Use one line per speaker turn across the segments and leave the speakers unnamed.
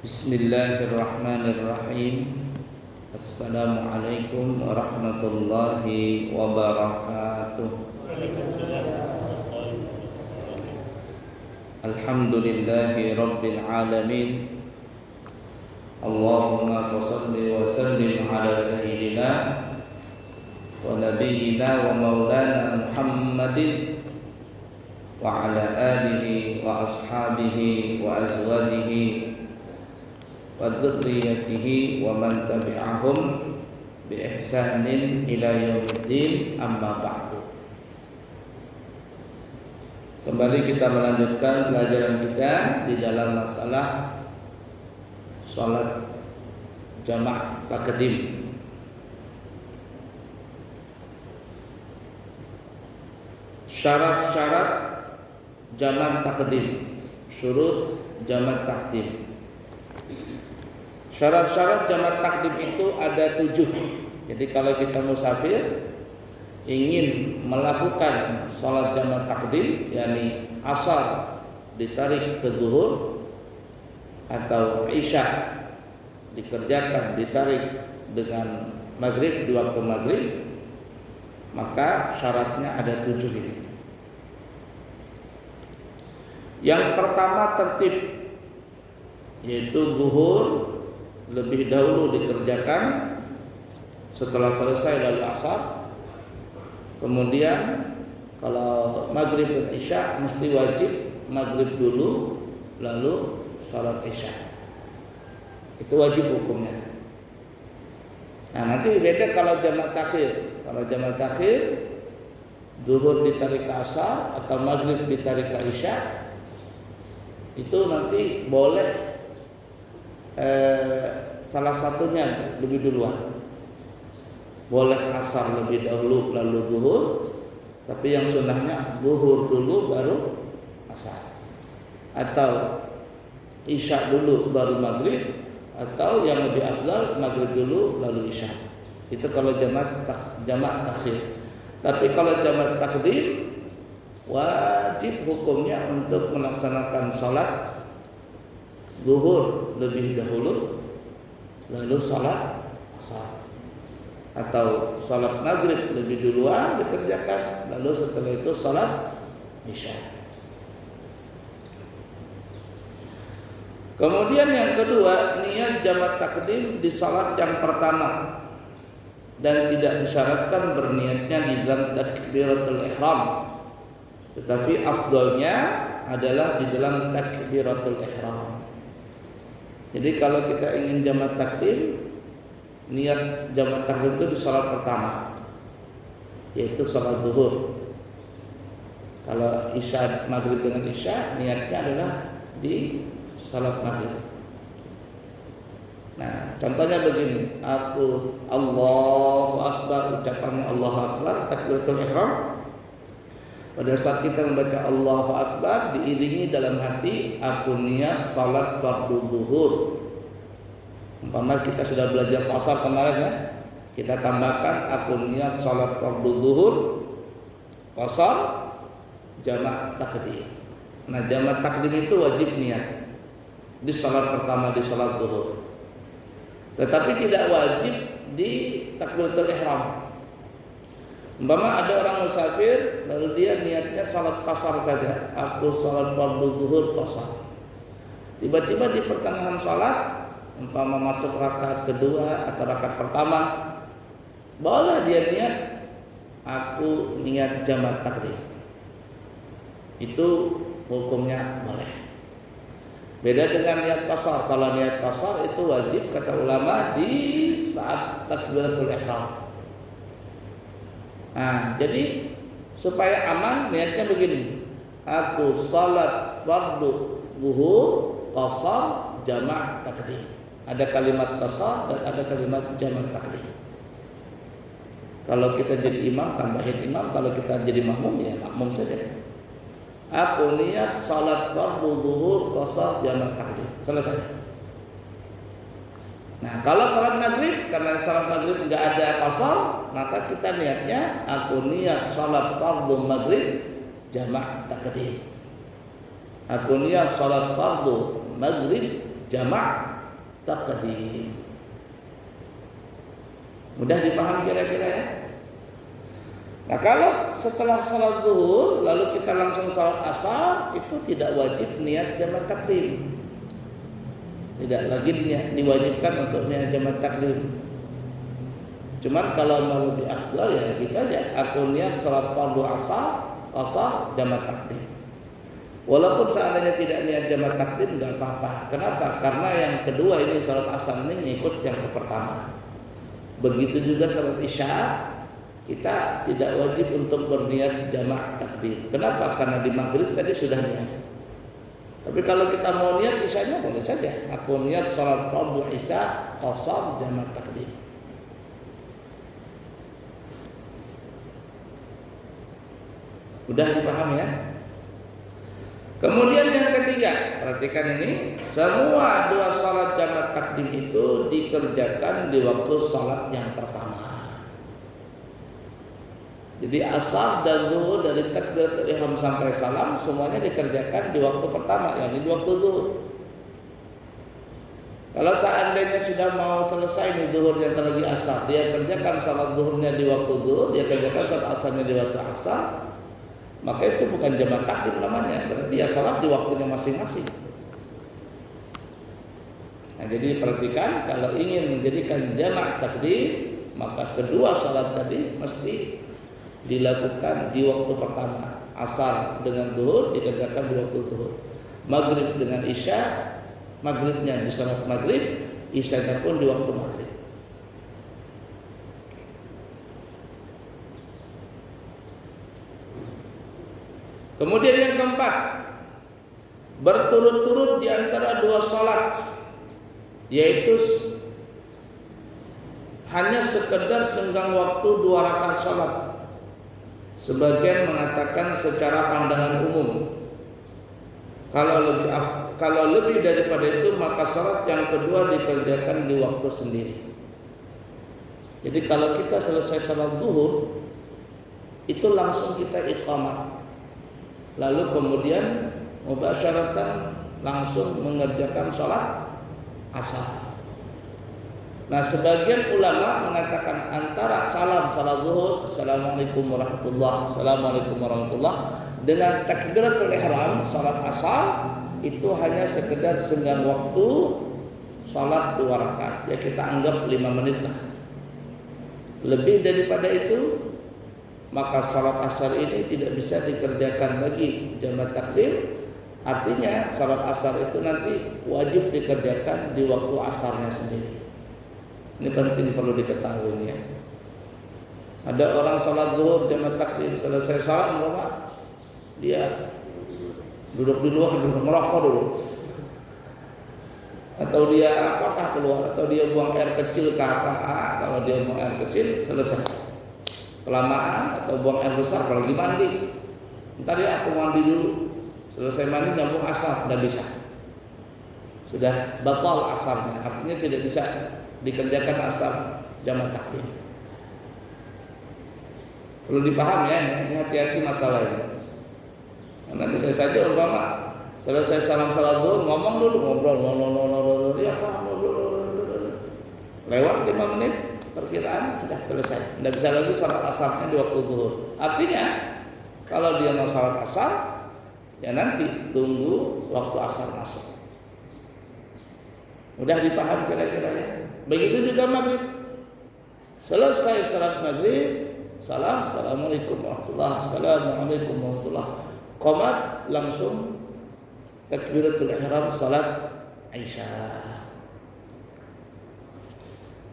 Bismillahirrahmanirrahim. Assalamualaikum warahmatullahi wabarakatuh. Alhamdulillahi rabbil alamin. Allahumma shalli wa sallim ala sayyidina wa nabiyyina wa maulana Muhammadin wa ala alihi wa ashabihi wa azwajihi wa dzurriyyatihi wa man tabi'ahum bi ihsanin ila yaumiddin, amma ba'du. Kembali kita melanjutkan pelajaran kita di dalam masalah salat jamak takdim. Syarat-syarat jamak takdim, syurut jamak takdim. Syarat-syarat jamak takdim itu ada 7. Jadi kalau kita musafir ingin melakukan salat jamak takdim, yakni asar ditarik ke zuhur atau isya dikerjakan ditarik dengan maghrib di waktu maghrib, maka syaratnya ada 7 ini. Yang pertama tertib, yaitu zuhur lebih dahulu dikerjakan setelah selesai lalu asar. Kemudian kalau maghrib dan isya mesti wajib maghrib dulu lalu salat isya. Itu wajib hukumnya. Nah, nanti beda kalau jamak takhir. Kalau jamak takhir, zuhur ditarik ke asar atau maghrib ditarik ke isya, itu nanti boleh salah satunya lebih duluan. Boleh asar lebih dahulu lalu zuhur, tapi yang sunnahnya zuhur dulu baru asar, atau isya dulu baru maghrib, atau yang lebih afdal maghrib dulu lalu isya. Itu kalau jamak takhir. Tapi kalau jamak takdim, wajib hukumnya untuk melaksanakan salat zuhur lebih dahulu lalu salat asar, atau salat maghrib lebih duluan dikerjakan lalu setelah itu salat isya. Kemudian yang kedua, niat jamak takdim di salat yang pertama, dan tidak disyaratkan berniatnya di dalam takbiratul ihram, tetapi afdalnya adalah di dalam takbiratul ihram. Jadi kalau kita ingin jamak takdim, niat jamak takdim itu di salat pertama, yaitu salat zuhur. Kalau isya maghrib dengan isya, niatnya adalah di salat maghrib. Nah, contohnya begini, aku Allahu Akbar, ucapannya Allahu Akbar, takbiratul ihram. Pada saat kita membaca Allahu Akbar, diiringi dalam hati aku niat salat fardu zuhur. Umpama kita sudah belajar qasar kemarin ya, kita tambahkan aku niat salat fardu zuhur qasar jamak takdim. Nah, jamak takdim itu wajib niat di salat pertama, di salat zuhur. Tetapi tidak wajib di takbiratul ihram. Umpama ada orang musafir lalu dia niatnya salat qasar saja, aku salat fardu zuhur qasar. Tiba-tiba di pertengahan salat, umpama masuk rakaat kedua atau rakaat pertama, boleh dia niat aku niat jamak takdim. Itu hukumnya boleh. Beda dengan niat qasar. Kalau niat qasar itu wajib kata ulama di saat takbiratul ihram. Nah, jadi supaya aman niatnya begini, aku salat fardu zuhur qasar jamak takdim. Ada kalimat qasar dan ada kalimat jamak takdim. Kalau kita jadi imam, tambahin imam. Kalau kita jadi makmum, ya makmum saja. Aku niat salat fardu zuhur qasar jamak takdim. Selesai. Nah, kalau salat maghrib, karena salat maghrib enggak ada qasar, maka kita niatnya aku niat salat fardu maghrib jamak takdim. Aku niat salat fardu maghrib jamak taqdim. Mudah dipahami kira-kira ya? Nah, kalau setelah salat zuhur lalu kita langsung salat asar, itu tidak wajib niat jamak takdim. Tidak lagi diwajibkan untuk niat jamak takdim. Cuman kalau mau lebih afdal ya gitu aja, aku niat salat fardu asar, qasar jamak takdim. Walaupun seandainya tidak niat jamak takdim enggak apa-apa. Kenapa? Karena yang kedua ini salat asar ini ngikut yang pertama. Begitu juga salat isya, kita tidak wajib untuk berniat jamak takdim. Kenapa? Karena di maghrib tadi sudah niat. Tapi kalau kita mau niat isyanya boleh saja. Aku niat salat fardu isya qasar jamak takdim. Mudah dipahami ya? Kemudian yang ketiga, perhatikan ini, semua dua salat jamak takdim itu dikerjakan di waktu salat yang pertama. Jadi asar dan zuhur dari takbiratul ihram sampai salam semuanya dikerjakan di waktu pertama, yakni di waktu zuhur. Kalau seandainya sudah mau selesai nih zuhur yang lagi asar, dia kerjakan salat zuhurnya di waktu zuhur, dia kerjakan salat asarnya di waktu asar, maka itu bukan jamak takdim namanya, berarti ya salat di waktunya masing-masing. Nah, jadi perhatikan, kalau ingin menjadikan jamak takdim, maka kedua salat tadi mesti dilakukan di waktu pertama. Asar dengan zuhur dikerjakan di waktu zuhur. Maghrib dengan isya, maghribnya di salat maghrib, isyanya pun di waktu maghrib. Kemudian yang keempat, berturut-turut di antara dua salat, yaitu hanya sekedar senggang waktu 2 rakaat salat. Sebagian mengatakan secara pandangan umum, kalau lebih daripada itu maka salat yang kedua dikerjakan di waktu sendiri. Jadi kalau kita selesai salat zuhur, itu langsung kita iqamah, lalu kemudian mubasyaratan langsung mengerjakan salat asar. Nah, sebagian ulama mengatakan antara salam salat zuhur, assalamualaikum warahmatullah, assalamualaikum warahmatullah, dengan takbiratul ihram salat asar itu hanya sekedar senggang waktu salat 2 rakaat. Ya kita anggap 5 menit lah. Lebih daripada itu maka salat asar ini tidak bisa dikerjakan lagi jamak takdim. Artinya salat asar itu nanti wajib dikerjakan di waktu asarnya sendiri. Ini penting, perlu diketahui ya. Ada orang salat zuhur jamak takdim, selesai salat dia duduk di luar, duduk merokok dulu, atau dia apakah keluar, atau dia buang air kecil ke apa. Kalau dia buang air kecil selesai. Kelamaan atau buang air besar, apalagi mandi, ntar ya aku mandi dulu, selesai mandi nyambung asar, tidak bisa, sudah batal asarnya, artinya tidak bisa dikerjakan asar jamak takdim. Perlu dipaham ya, ini hati-hati masalah ini. Karena bisa saja umpama selesai salam salat zuhur ngomong dulu, ngobrol, ya lewat 5 menit perkiraan sudah selesai. Tidak bisa lagi salat asarnya di waktu zuhur. Artinya kalau dia mau salat asar, ya nanti tunggu waktu asar masuk. Mudah dipaham kira-kira ya. Begitu juga maghrib. Selesai salat maghrib, assalamualaikum warahmatullah, assalamualaikum warahmatullah. Qomat langsung takbiratul ihram salat isya.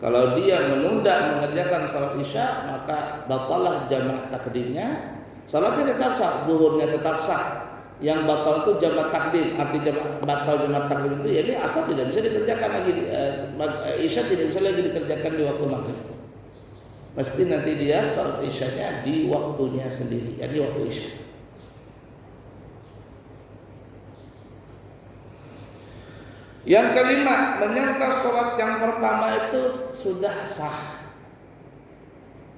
Kalau dia menunda mengerjakan salat isya, maka batalah jamak takdimnya. Salatnya tetap sah, zuhurnya tetap sah. Yang batal itu jamak takdim. Arti batal jamak takdim itu, jadi asar tidak bisa dikerjakan lagi, isya tidak bisa lagi dikerjakan di waktu maghrib. Mesti nanti dia salat isyanya di waktunya sendiri, jadi waktu isya. Yang kelima, menyangka salat yang pertama itu sudah sah.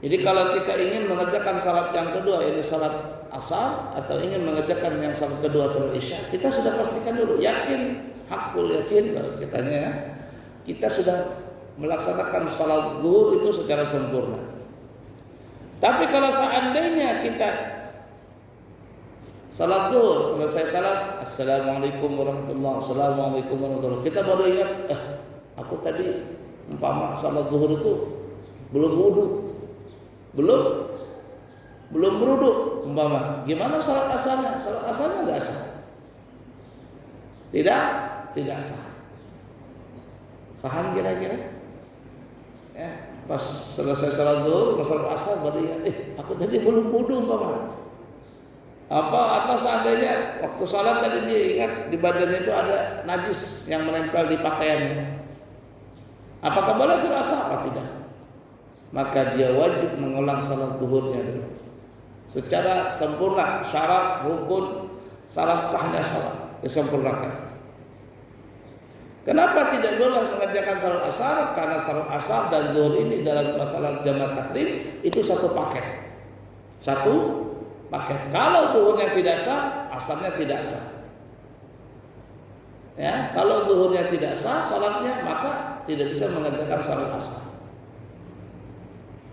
Jadi kalau kita ingin mengerjakan salat yang kedua, ini salat asar, atau ingin mengerjakan yang salat kedua salat isya, kita sudah pastikan dulu, yakin, hakul yakin, baru kitanya ya, kita sudah melaksanakan salat zuhur itu secara sempurna. Tapi kalau seandainya kita salat zuhur, selesai salat, assalamualaikum warahmatullahi wabarakatuh, assalamualaikum warahmatullahi wabarakatuh, kita baru ingat, aku tadi umpama salat zuhur itu belum wudu, belum berwudu umpama. Gimana salat asarnya? Salat asarnya enggak sah. Tidak sah. Paham kira-kira? Ya, pas selesai salat zuhur, salat asar baru ingat, aku tadi belum wudu umpama. Atau seandainya waktu salat tadi dia ingat di badannya itu ada najis yang menempel di pakaiannya. Apakah boleh salat asar atau tidak? Maka dia wajib mengulang salat zuhurnya dulu secara sempurna, syarat rukun syarat sahnya salat disempurnakan. Kenapa tidak boleh mengerjakan salat asar? Karena salat asar dan zuhur ini dalam masalah jamaah takdim itu satu paket. Kalau zuhurnya tidak sah, asarnya tidak sah. Ya, kalau zuhurnya tidak sah salatnya, maka tidak bisa mengerjakan salat asar.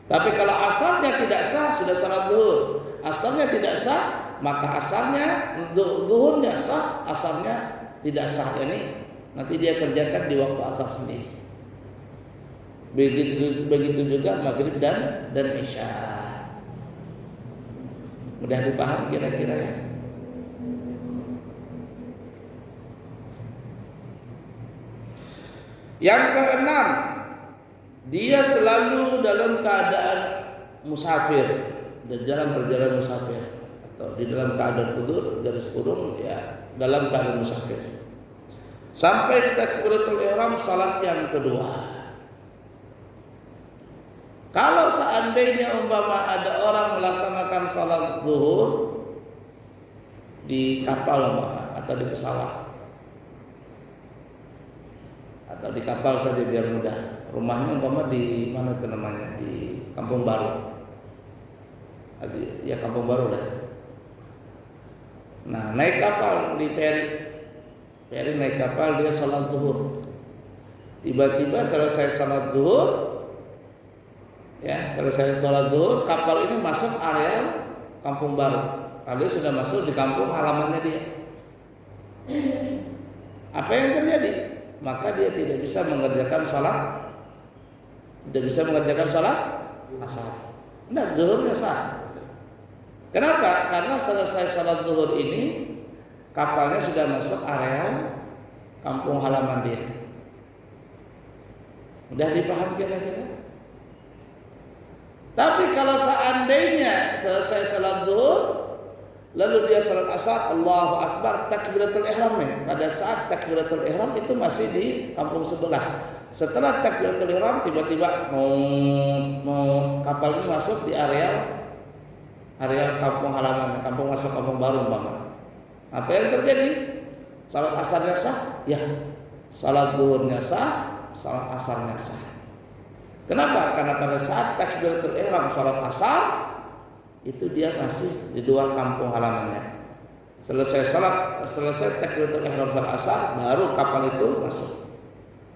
Tapi kalau asarnya tidak sah, sudah salat zuhur, asarnya tidak sah, maka asarnya zuhurnya sah, asarnya tidak sah. Ini nanti dia kerjakan di waktu asar sendiri. Begitu juga maghrib dan isya. Mudah dipaham kira-kira ya. Yang keenam, dia selalu dalam keadaan musafir, dalam perjalanan musafir, atau di dalam keadaan udzur, garis kurung ya, dalam keadaan musafir. Sampai takbiratul ihram salat yang kedua. Kalau seandainya umpama ada orang melaksanakan salat zuhur di kapal umpama, atau di pesawat, atau di kapal saja biar mudah. Rumahnya umpama di mana itu namanya, di Kampung Baru. Ya Kampung Baru lah. Nah, naik kapal di Peri naik kapal, dia salat zuhur. Tiba-tiba selesai salat zuhur, kapal ini masuk area Kampung Baru. Kalau dia sudah masuk di kampung halamannya dia. Apa yang terjadi? Maka dia tidak bisa mengerjakan salat asar. Nah, zuhurnya sah. Kenapa? Karena selesai salat zuhur ini kapalnya sudah masuk area kampung halaman dia. Udah dipaham kira-kira? Tapi kalau seandainya selesai salat zuhur lalu dia salat asar, Allahu Akbar, takbiratul ihram nih. Pada saat takbiratul ihram itu masih di kampung sebelah. Setelah takbiratul ihram tiba-tiba mau kapal ini masuk di area kampung halamannya, masuk kampung baru umpama. Apa yang terjadi? Salat asarnya sah? Ya. Salat zuhurnya sah, salat asarnya sah. Kenapa? Karena pada saat takbiratul ihram salat asar itu dia masih di luar kampung halamannya. Selesai takbiratul ihram salat asar, baru kapal itu masuk.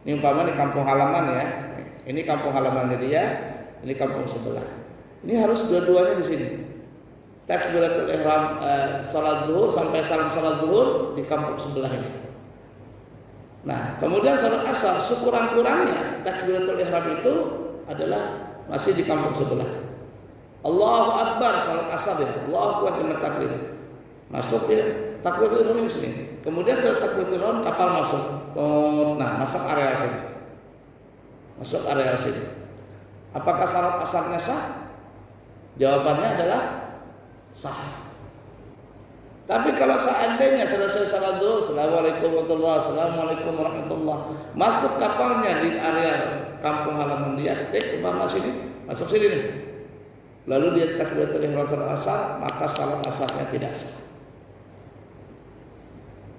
Ini umpama di kampung halaman ya. Ini kampung halamannya dia, ini kampung sebelah. Ini harus dua-duanya di sini. Takbiratul ihram salat zuhur sampai salam salat zuhur di kampung sebelah ini. Nah, kemudian salat asar sekurang-kurangnya takbiratul ihram itu adalah masih di kampung sebelah. Allahu Akbar salat asar ya. Allahu Akbar jamaah takbir. Masuk dia takbiratul ihram di sini. Kemudian setelah takbiratul ihram kapal masuk. Nah, masuk area sini. Apakah salat asarnya sah? Jawabannya adalah sah. Tapi kalau seandainya selesai salat zuhur, assalamualaikum warahmatullahi, masuk kapalnya di area kampung halaman dia, masuk sini nih. Lalu dia takbiratul ihram salat asar, maka salat asarnya tidak sah.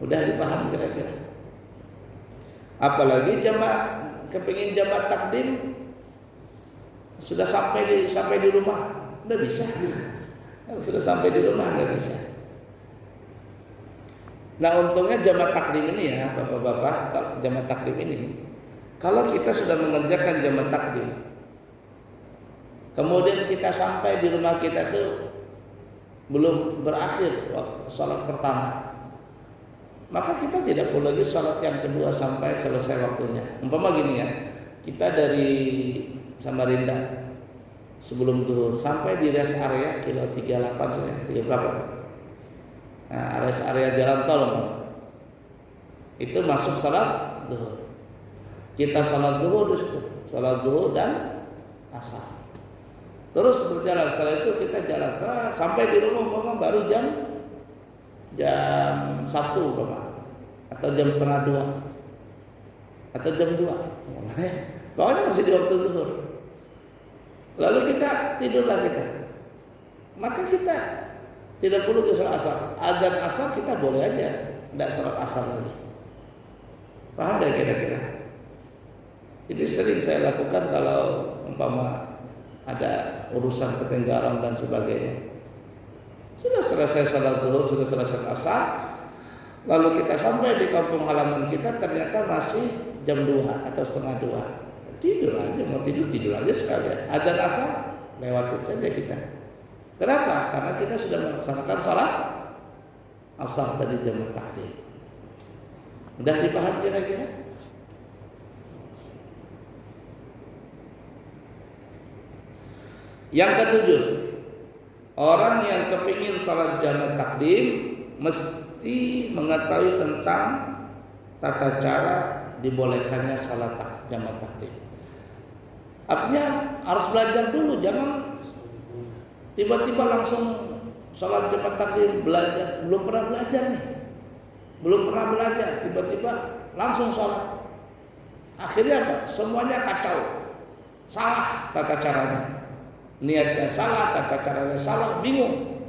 Udah dipaham kira-kira? Apalagi kepingin jamaah takdim sudah sampai di rumah, nggak bisa. Sudah sampai di rumah nggak bisa. Nah, untungnya jamaah takdim ini ya, bapak-bapak, jamaah takdim ini Kalau kita sudah mengerjakan jamak takdim, kemudian kita sampai di rumah kita tuh belum berakhir salat pertama, maka kita tidak perlu lagi salat yang kedua sampai selesai waktunya. Umpama gini ya, kita dari Samarinda sebelum zuhur sampai di rest area kilo 38 sudah, 3 berapa? Nah, rest area jalan tol itu masuk salat zuhur. Kita salat zuhur di situ, salat zuhur dan asar. Terus berjalan, setelah itu kita jalan sampai di rumah umpama baru jam 1 umpama, atau jam setengah 2 atau jam 2. Pokoknya masih di waktu zuhur. Lalu kita tidurlah kita. Maka kita tidak perlu ke salat asar. Adzan asar kita boleh aja, tidak salat asar lagi. Paham gak kira-kira? Jadi sering saya lakukan kalau umpama ada urusan ketenggaran dan sebagainya. Sudah selesai salat zuhur, sudah selesai asar, lalu kita sampai di kampung halaman kita ternyata masih jam 2 atau setengah 2. Tidur aja, mau tidur aja sekalian. Adzan asar lewatin saja kita. Kenapa? Karena kita sudah melaksanakan salat asar tadi jamak takdim. Mudah dipahami kira-kira? Yang ketujuh, orang yang kepingin salat jamak takdim mesti mengetahui tentang tata cara dibolehkannya salat jamak takdim. Artinya harus belajar dulu, jangan tiba-tiba langsung salat jamak takdim belajar, belum pernah belajar nih. Belum pernah belajar, tiba-tiba langsung salat. Akhirnya apa? Semuanya kacau. Salah tata caranya. Niatnya salah, tata caranya salah, bingung.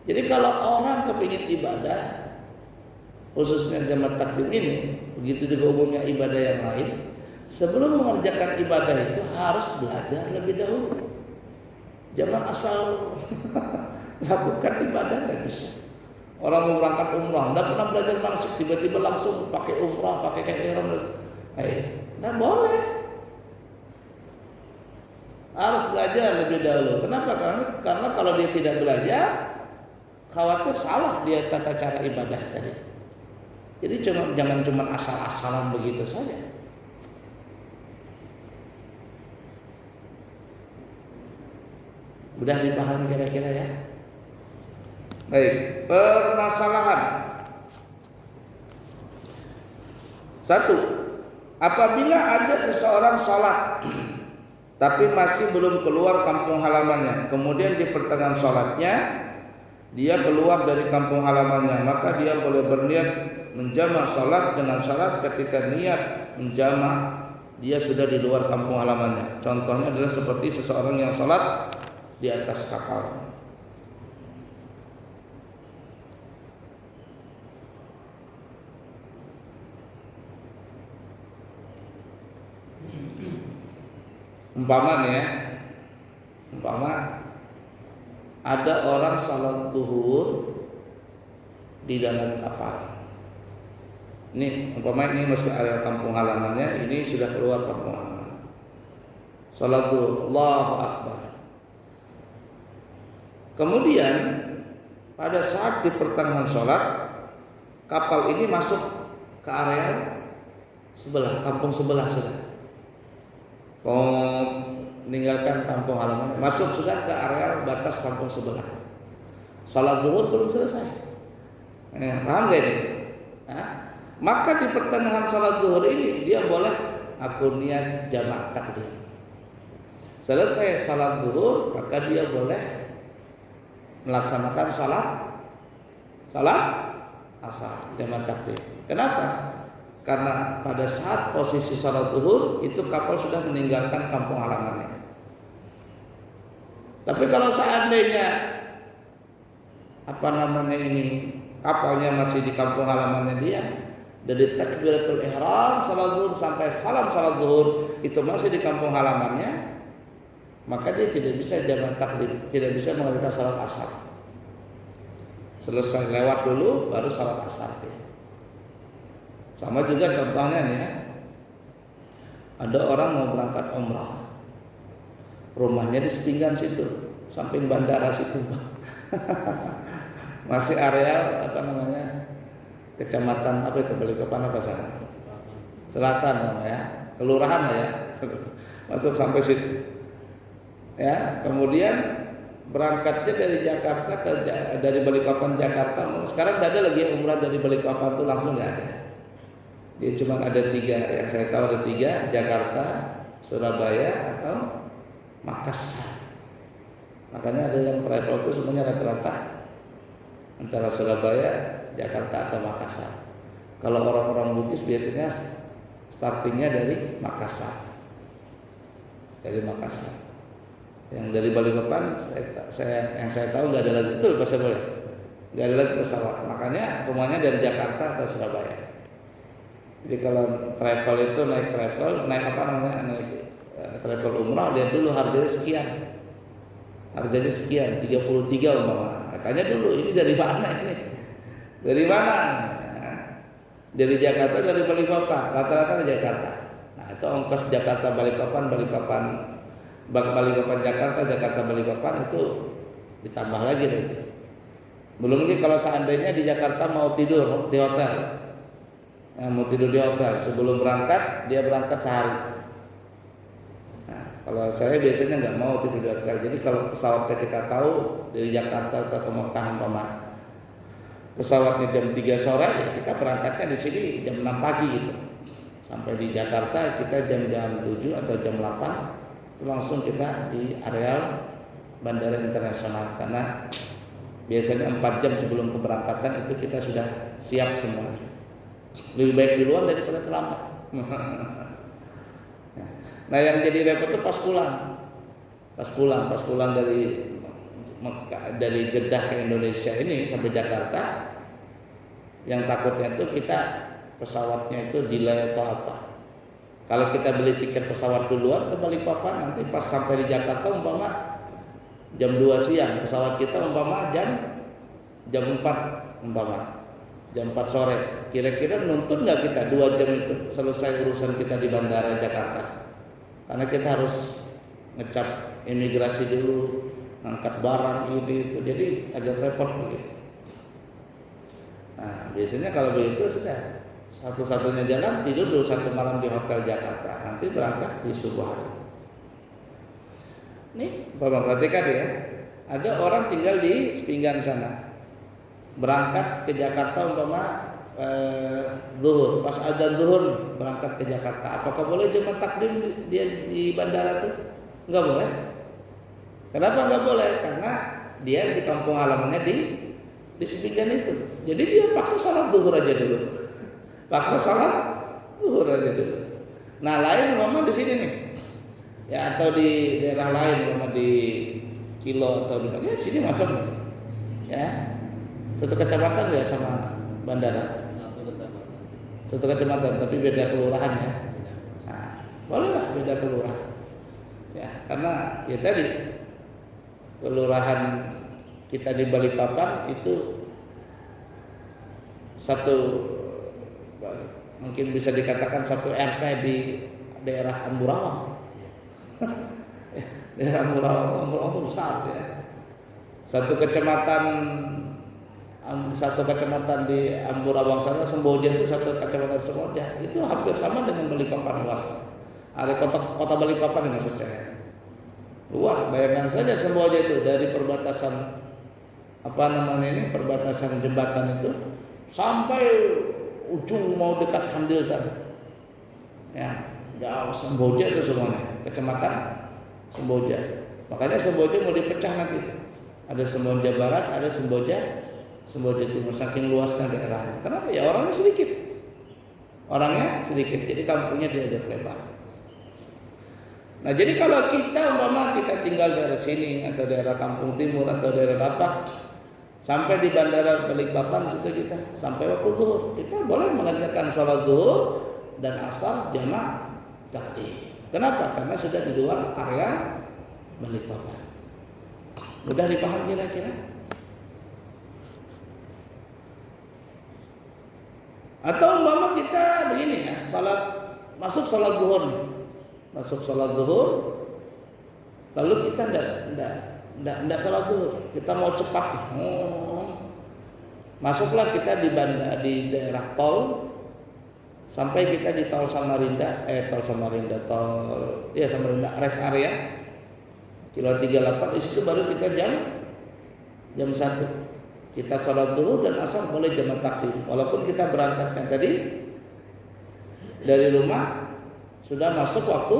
Jadi kalau orang kepingin ibadah, khususnya jamak takdim ini, begitu juga umumnya ibadah yang lain, sebelum mengerjakan ibadah itu harus belajar lebih dahulu. Jangan asal lakukan ibadah, tidak bisa. Orang mau berangkat umrah, tidak pernah belajar manasik, tiba-tiba langsung pakai umrah, pakai kain ihram, tidak boleh. Harus belajar lebih dahulu. Kenapa? Karena kalau dia tidak belajar, khawatir salah dia tata cara ibadah tadi. Jadi jangan cuma asal-asalan begitu saja. Mudah dipahami kira-kira ya. Baik, permasalahan. 1. Apabila ada seseorang salat tapi masih belum keluar kampung halamannya, kemudian di pertengahan salatnya dia keluar dari kampung halamannya, maka dia boleh berniat menjamak salat dengan syarat ketika niat menjamak dia sudah di luar kampung halamannya. Contohnya adalah seperti seseorang yang salat di atas kapal. Umpama ada orang salat zuhur di dalam kapal. Ini umpama ini masih area kampung halamannya, ini sudah keluar kampung halaman. Salat zuhur, Allahu Akbar. Kemudian pada saat di pertengahan salat, kapal ini masuk ke area sebelah, kampung sebelah sudah. Meninggalkan kampung halaman, masuk sudah ke area batas kampung sebelah. Salat zuhur belum selesai. Paham gak ini? Maka di pertengahan salat zuhur ini dia boleh aku niat jamak takdim. Selesai salat zuhur maka dia boleh melaksanakan salat asar jamak takdim. Kenapa? Karena pada saat posisi salat zuhur itu kapal sudah meninggalkan kampung halamannya. Tapi kalau seandainya kapalnya masih di kampung halamannya dia, dari takbiratul ihram salat zuhur sampai salam salat zuhur itu masih di kampung halamannya, maka dia tidak bisa jamak takdim, tidak bisa mengerjakan salat asar. Selesai lewat dulu baru salat asar. Sama juga contohnya nih ya. Ada orang mau berangkat umrah, rumahnya di Sepinggan situ, samping bandara situ. Masih areal apa namanya, kecamatan apa itu, Balikpapan apa sana? Selatan namanya, kelurahan lah ya. Masuk sampai situ. Ya, kemudian berangkatnya dari Jakarta dari Balikpapan Jakarta. Sekarang tidak ada lagi umrah dari Balikpapan tuh langsung, nggak ada. Dia cuma ada 3, yang saya tahu ada 3, Jakarta, Surabaya atau Makassar. Makanya ada yang travel itu semuanya rata-rata antara Surabaya, Jakarta atau Makassar. Kalau orang-orang Bugis biasanya startingnya dari Makassar. Dari Makassar. Yang dari Balikpapan yang saya tahu nggak ada lagi, betul Pak Saboleh, nggak ada lagi pesawat. Makanya rumahnya dari Jakarta atau Surabaya. Jadi kalau travel itu naik apa namanya, naik travel umrah, lihat dulu harganya sekian. Harganya sekian, 33 umpama. Tanya dulu ini dari mana ini? Dari mana? Dari Jakarta, dari Balikpapan. Rata-rata dari Jakarta. Nah, itu ongkos Jakarta Balikpapan Jakarta, Jakarta Balikpapan itu ditambah lagi nanti. Belum lagi kalau seandainya di Jakarta mau tidur di hotel. Mau tidur di hotel sebelum berangkat, dia berangkat sehari. Nah, kalau saya biasanya nggak mau tidur di hotel. Jadi kalau pesawatnya kita tahu dari Jakarta atau ke Mekah umpama pesawatnya jam 3 sore, ya kita berangkatnya di sini jam 6 pagi gitu. Sampai di Jakarta kita jam 7 atau jam 8 itu langsung kita di areal bandara internasional, karena biasanya 4 jam sebelum keberangkatan itu kita sudah siap semuanya. Lebih baik duluan daripada terlambat. Nah, yang jadi repot itu pas pulang dari Jeddah ke Indonesia ini sampai Jakarta, yang takutnya itu kita pesawatnya itu delay atau apa. Kalau kita beli tiket pesawat duluan ke Balikpapan, nanti pas sampai di Jakarta umpama jam 2 siang, pesawat kita umpama jam 4 umpama jam 4 sore, kira-kira nuntun nggak kita 2 jam itu selesai urusan kita di bandara Jakarta? Karena kita harus ngecap imigrasi dulu, ngangkat barang ini itu, jadi agak repot begitu. Nah, biasanya kalau begitu sudah satu-satunya jalan tidur dulu 1 malam di hotel Jakarta, nanti berangkat di subuh hari. Nih, Bapak perhatikan ya, ada orang tinggal di Sepinggan sana, berangkat ke Jakarta umpama zuhur, pas adzan zuhur berangkat ke Jakarta. Apakah boleh jemaah takdim dia di bandara tuh? Enggak boleh. Kenapa enggak boleh? Karena dia di kampung halamannya di Sepinggan itu. Jadi dia paksa salat zuhur aja dulu. Nah, lain umpama di sini nih. Ya, atau di daerah lain umpama di Kilo atau di mana, ya sini masuk nih. Ya. Satu kecamatan ya sama bandara. Satu kecamatan, tapi beda kelurahan ya. Nah, bolehlah beda kelurahan. Ya, karena ya tadi kelurahan kita di Balikpapan itu satu, mungkin bisa dikatakan satu RT di daerah Amburawang. Daerah Amburawang itu besar ya. Satu kecamatan di Amburawang sana, Semboja itu satu kecamatan Semboja, itu hampir sama dengan Balikpapan luas. Ada kota Balikpapan ini maksud saya. Luas, bayangkan saja Semboja itu dari perbatasan perbatasan jembatan itu sampai ujung mau dekat Kandil sana. Ya, jauh Semboja itu semuanya, kecamatan Semboja. Makanya Semboja mau dipecah nanti itu. Ada Semboja Barat, ada Semboja Timur, saking luasnya daerahnya. Kenapa? Ya orangnya sedikit. Jadi kampungnya diajak lebar. Nah, jadi kalau kita tinggal daerah sini atau daerah Kampung Timur atau daerah apa, sampai di bandara Balikpapan situ kita sampai waktu zuhur, kita boleh mengerjakan sholat zuhur dan asar jamaah takdim. Kenapa? Karena sudah di luar area Balikpapan. Mudah dipahami kira-kira? Atau umpama kita begini ya, masuk salat zuhur nih. masuk sholat zuhur, lalu kita tidak sholat zuhur, kita mau cepat nih. Masuklah kita di daerah tol, sampai kita di tol Samarinda, Samarinda rest area kilo 38. Di situ baru kita jam 1 kita sholat zuhur dan asar boleh jamak takdim, walaupun kita berangkatnya tadi dari rumah sudah masuk waktu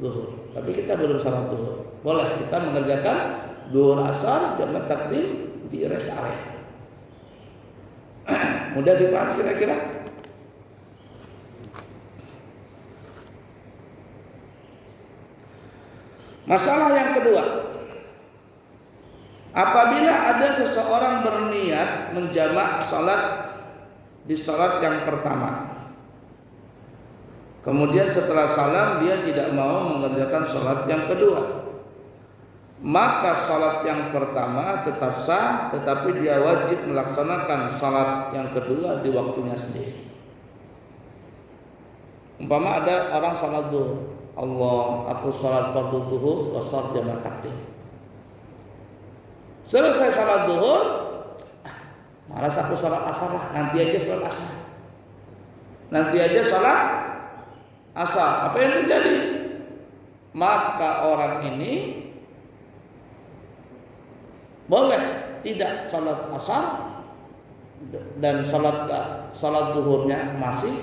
zuhur, tapi kita belum sholat zuhur. Boleh kita mengerjakan zuhur asar jamak takdim di rest area. Mudah dipahami kira-kira? Masalah yang kedua, apabila ada seseorang berniat menjamak salat di salat yang pertama, kemudian setelah salam dia tidak mau mengerjakan salat yang kedua, maka salat yang pertama tetap sah, tetapi dia wajib melaksanakan salat yang kedua di waktunya sendiri. Umpama ada orang salat zuhur, Allah, aku salat fardu zuhur, qasar jamak takdim. Selesai salat zuhur, malas aku salat asar lah, nanti aja salat asar. Nanti aja salat asar. Apa yang terjadi? Maka orang ini boleh tidak salat asar dan salat zuhurnya masih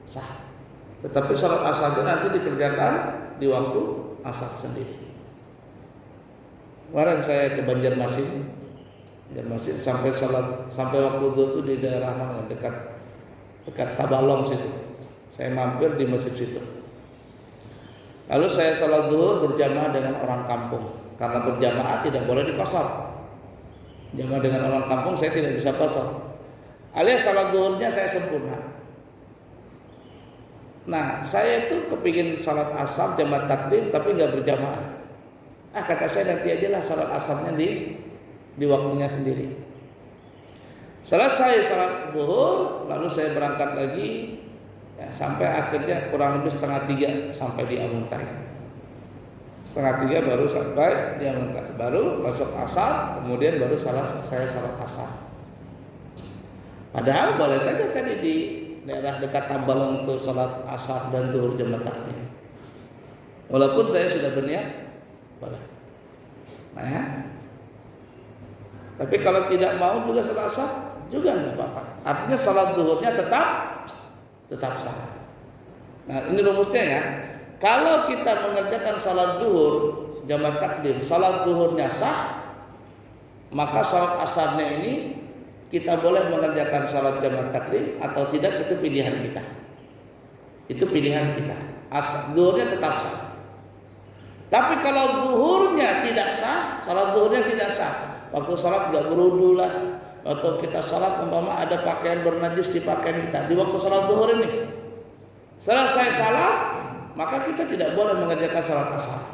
sah. Tetapi salat asarnya nanti dikerjakan di waktu asar sendiri. Kemarin saya ke Banjarmasin sampai waktu zuhur itu di daerah mana, dekat Tabalong situ. Saya mampir di masjid situ. Lalu saya salat zuhur berjamaah dengan orang kampung. Karena berjamaah tidak boleh dikosor. Jamaah dengan orang kampung saya tidak bisa kosor. Alias salat zuhurnya saya sempurna. Nah, saya itu kepingin salat asar jamak takdim tapi nggak berjamaah. Kata saya nanti aja lah salat asarnya di waktunya sendiri. Selesai salat zuhur, lalu saya berangkat lagi, ya, sampai akhirnya kurang lebih 2:30 sampai di Amuntai. 2:30 baru sampai di Amuntai, baru masuk asar, kemudian baru saya salat asar. Padahal boleh saja tadi di daerah dekat Tabalong itu salat asar dan zuhur jamak takdim. Walaupun saya sudah berniat boleh. Nah, ya. Tapi kalau tidak mau juga salat asar juga nggak apa-apa. Artinya salat zuhurnya tetap sah. Nah, ini rumusnya ya. Kalau kita mengerjakan salat zuhur jamak takdim, salat zuhurnya sah, maka salat asarnya ini kita boleh mengerjakan salat jamak takdim atau tidak, itu pilihan kita. Itu pilihan kita. Zuhurnya tetap sah. Tapi kalau zuhurnya tidak sah, salat zuhurnya tidak sah, waktu salat nggak berwudu lah, atau kita salat umpama ada pakaian bernajis di pakaian kita di waktu salat zuhur ini, selesai salat maka kita tidak boleh mengerjakan salat asar.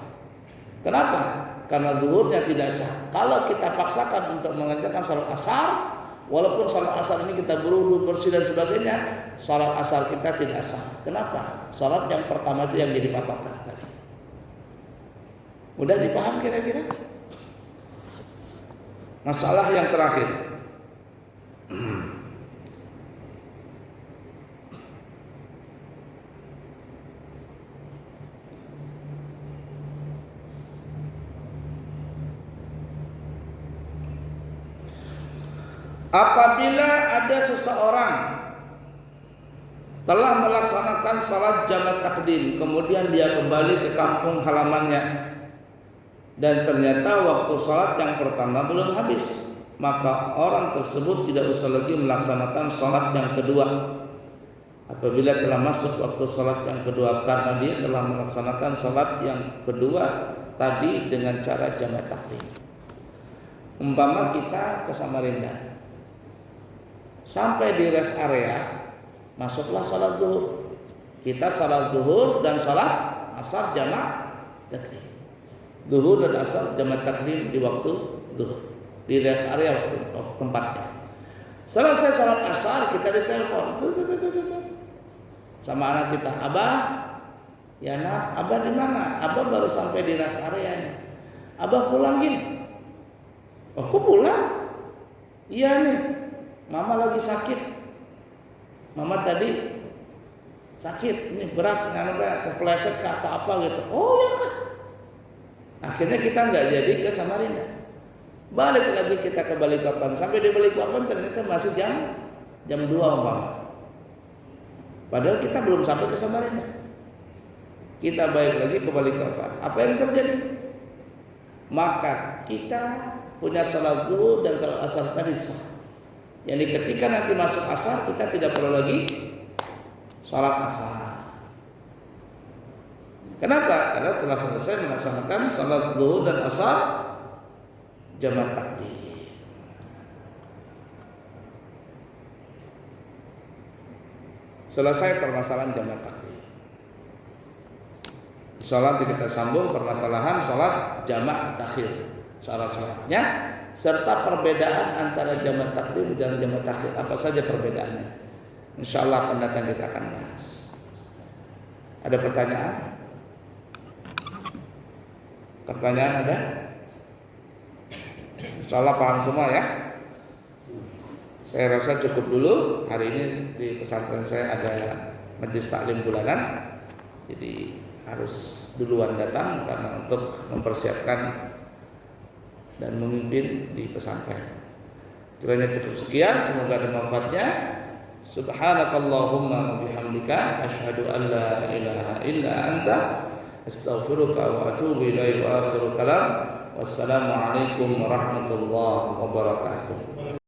Kenapa? Karena zuhurnya tidak sah. Kalau kita paksakan untuk mengerjakan salat asar, walaupun salat asar ini kita berwudu, bersih dan sebagainya, salat asar kita tidak sah. Kenapa? Salat yang pertama itu yang jadi patokan tadi. Mudah dipaham kira-kira? Masalah yang terakhir. Apabila ada seseorang telah melaksanakan salat jamak takdim, kemudian dia kembali ke kampung halamannya dan ternyata waktu salat yang pertama belum habis, maka orang tersebut tidak usah lagi melaksanakan salat yang kedua apabila telah masuk waktu salat yang kedua, karena dia telah melaksanakan salat yang kedua tadi dengan cara jamak takdim. Umpama kita ke Samarinda, sampai di rest area, masuklah salat zuhur. Kita salat zuhur dan salat asar jamak takdim. Zuhur dan asar jamak takdim di waktu zuhur, di rest area waktu tempatnya. Selesai salat asar kita ditelepon sama anak kita, "Abah, Ya nak, abah di mana? Abah baru sampai di rest area-nya. Abah pulang gini. Oh, kok pulang? Iya nih, mama lagi sakit. Mama tadi sakit, ini berat, kepleset atau apa gitu. Oh ya kak. Akhirnya kita nggak jadi ke Samarinda. Balik lagi kita ke Balikpapan. Sampai di Balikpapan ternyata masih jam 2 umpama. Padahal kita belum sampai ke Samarinda. Kita balik lagi ke Balikpapan. Apa yang terjadi? Maka kita punya salat zuhur dan salat asar tadi sah. Jadi ketika nanti masuk asar kita tidak perlu lagi salat asar. Kenapa? Karena telah selesai melaksanakan salat zuhur dan asar jamaah takdim. Selesai permasalahan jamaah takdim. Salat kita sambung permasalahan salat jamaah takhir. Syarat-syaratnya serta perbedaan antara jamaah takdim dan jamaah takhir. Apa saja perbedaannya? Insyaallah akan datang kita akan bahas. Ada pertanyaan? Pertanyaan ada? Insyaallah paham semua ya. Saya rasa cukup dulu. Hari ini di pesantren saya ada majelis taklim bulanan. Jadi harus duluan datang karena untuk mempersiapkan dan memimpin di pesantren. Kiranya cukup sekian, semoga ada manfaatnya. Subhanakallahumma wa bihamdika asyhadu an la ilaha illa anta astaghfiruka wa atubu ilaika wa akhiru kalam. Wassalamu alaikum warahmatullahi wabarakatuh.